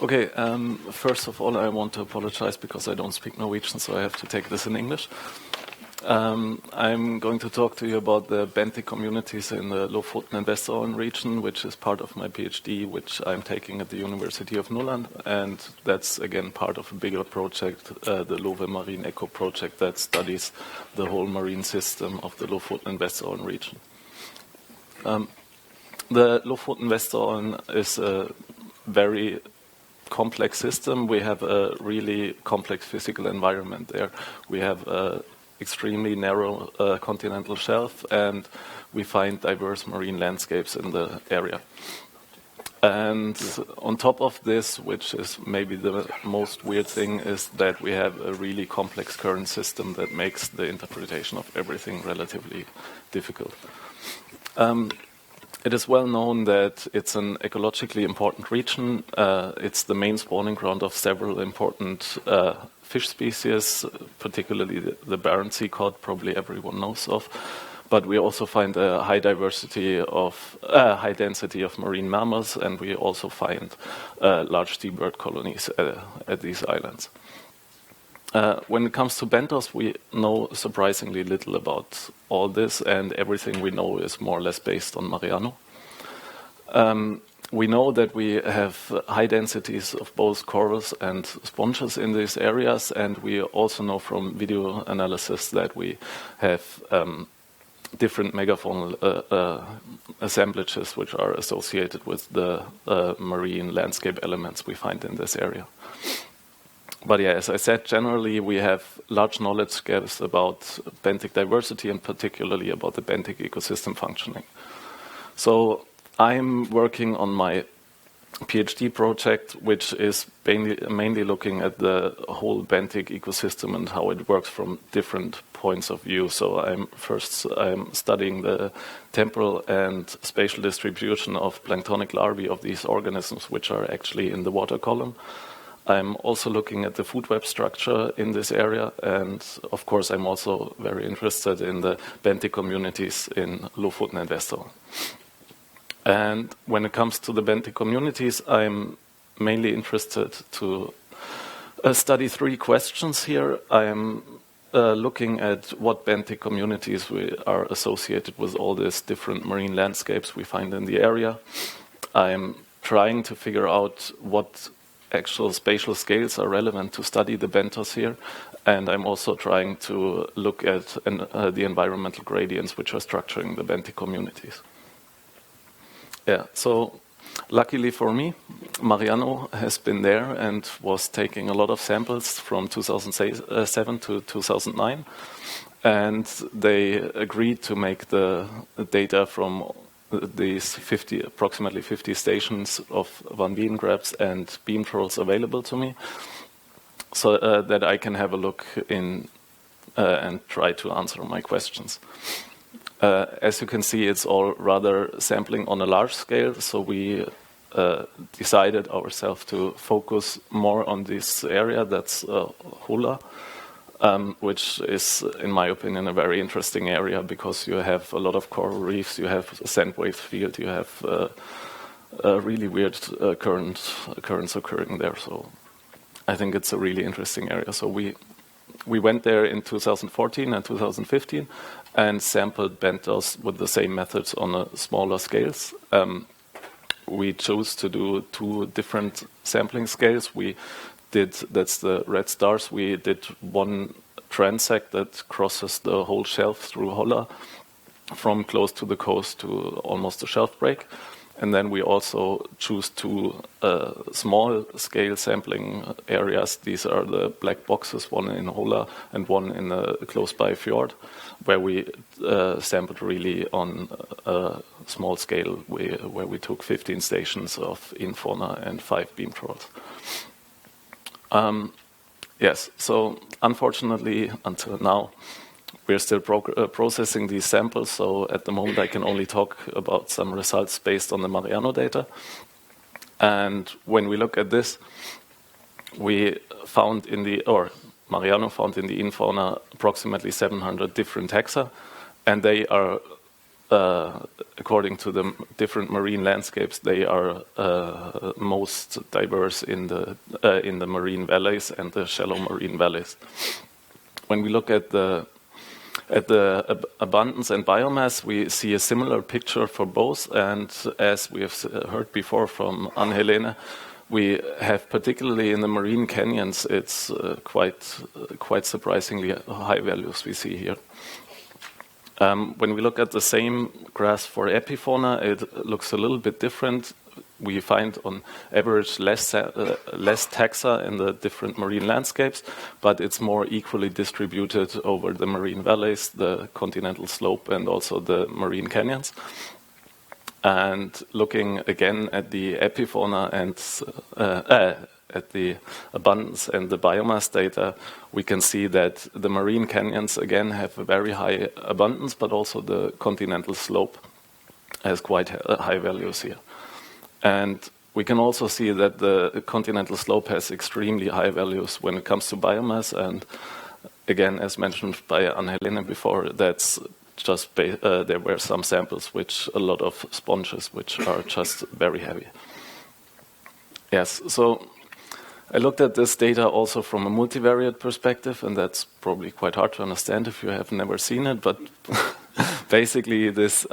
Okay, first of all, I want to apologize because I don't speak Norwegian, so I have to take this in English. I'm going to talk to you about the Benthic communities in the Lofoten-Vesterålen region, which is part of my PhD, which I'm taking at the University of Nordland, and that's again part of a bigger project, the LoFe Marine Eco project that studies the whole marine system of the Lofoten-Vesterålen region. The Lofoten-Vesterålen is a very complex system. We have a really complex physical environment there. We have a extremely narrow continental shelf, and we find diverse marine landscapes in the area. And on top of this, which is maybe the most weird thing, is that we have a really complex current system that makes the interpretation of everything relatively difficult. It is well known that it's an ecologically important region. It's the main spawning ground of several important fish species, particularly the Barents sea cod, probably everyone knows of. But we also find a high density of marine mammals, and we also find large seabird colonies at these islands. When it comes to benthos, we know surprisingly little about all this, and everything we know is more or less based on MAREANO. We know that we have high densities of both corals and sponges in these areas, and we also know from video analysis that we have different megafaunal assemblages which are associated with the marine landscape elements we find in this area. But yeah, as I said, generally we have large knowledge gaps about benthic diversity and particularly about the benthic ecosystem functioning. So I'm working on my PhD project, which is mainly looking at the whole benthic ecosystem and how it works from different points of view. So I'm studying the temporal and spatial distribution of planktonic larvae of these organisms, which are actually in the water column. I'm also looking at the food web structure in this area, and of course I'm also very interested in the benthic communities in Lofoten and Vesterålen. And when it comes to the benthic communities, I'm mainly interested to study three questions here. I'm looking at what benthic communities are associated with all these different marine landscapes we find in the area. I'm trying to figure out what actual spatial scales are relevant to study the benthos here, and I'm also trying to look at the environmental gradients which are structuring the benthic communities. Yeah, so luckily for me, MAREANO has been there and was taking a lot of samples from 2007 to 2009, and they agreed to make the data from these approximately 50 stations of Van Veen crabs and beam trolls available to me, so that I can have a look in and try to answer my questions. As you can see, it's all rather sampling on a large scale, so we decided ourselves to focus more on this area, that's Hola, which is, in my opinion, a very interesting area because you have a lot of coral reefs, you have a sand wave field, you have really weird currents occurring there. So I think it's a really interesting area. So we went there in 2014 and 2015 and sampled benthos with the same methods on a smaller scales. We chose to do two different sampling scales. That's the red stars. We did one transect that crosses the whole shelf through Holla from close to the coast to almost a shelf break. And then we also choose two small scale sampling areas. These are the black boxes, one in Holla and one in a close by fjord, where we sampled really on a small scale, where we took 15 stations of infauna and 5 beam trolls. Yes, so unfortunately, until now, we're still processing these samples, so at the moment I can only talk about some results based on the MAREANO data. And when we look at this, we found MAREANO found in the infauna approximately 700 different taxa, and they are according to the different marine landscapes, they are most diverse in the marine valleys and the shallow marine valleys. When we look at the abundance and biomass, we see a similar picture for both. And as we have heard before from Anne-Helene, we have, particularly in the marine canyons, it's quite surprisingly high values we see here. When we look at the same graph for epifauna, it looks a little bit different. We find on average less taxa in the different marine landscapes, but it's more equally distributed over the marine valleys, the continental slope, and also the marine canyons. And looking again at the epifauna and at the abundance and the biomass data, we can see that the marine canyons again have a very high abundance, but also the continental slope has quite high values here. And we can also see that the continental slope has extremely high values when it comes to biomass. And again, as mentioned by Anne-Helene before, that's just there were some samples which a lot of sponges which are just very heavy. Yes, so I looked at this data also from a multivariate perspective, and that's probably quite hard to understand if you have never seen it, but basically this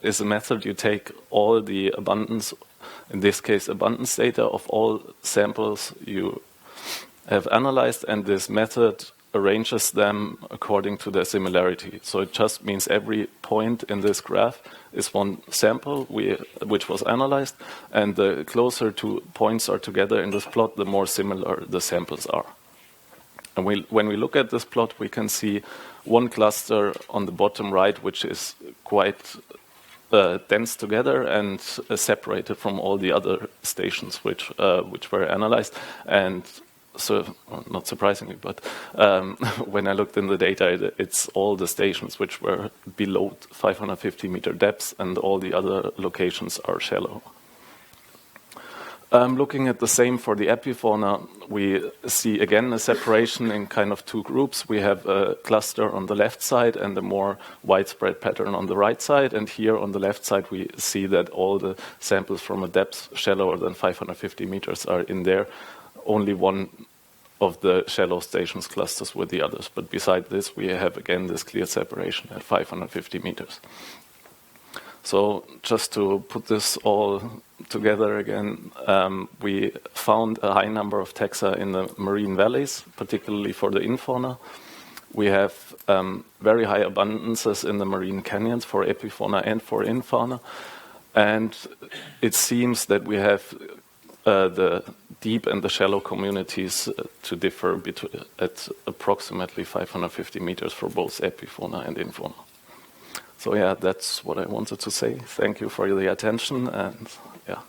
is a method. You take all the abundance, in this case abundance data of all samples you have analyzed, and this method arranges them according to their similarity. So it just means every point in this graph is one sample which was analyzed, and the closer two points are together in this plot, the more similar the samples are. And when we look at this plot, we can see one cluster on the bottom right, which is quite dense together and separated from all the other stations which were analyzed. And so, not surprisingly, but when I looked in the data, it's all the stations which were below 550 meter depths, and all the other locations are shallow. Looking at the same for the epifauna, we see again a separation in kind of two groups. We have a cluster on the left side and a more widespread pattern on the right side. And here on the left side, we see that all the samples from a depth shallower than 550 meters are in there. Only one of the shallow stations clusters with the others. But beside this, we have again this clear separation at 550 meters. So just to put this all together again, we found a high number of taxa in the marine valleys, particularly for the infauna. We have very high abundances in the marine canyons for epifauna and for infauna. And it seems that we have the deep and the shallow communities to differ at approximately 550 meters for both epifauna and infauna. So yeah, that's what I wanted to say. Thank you for the attention, and yeah.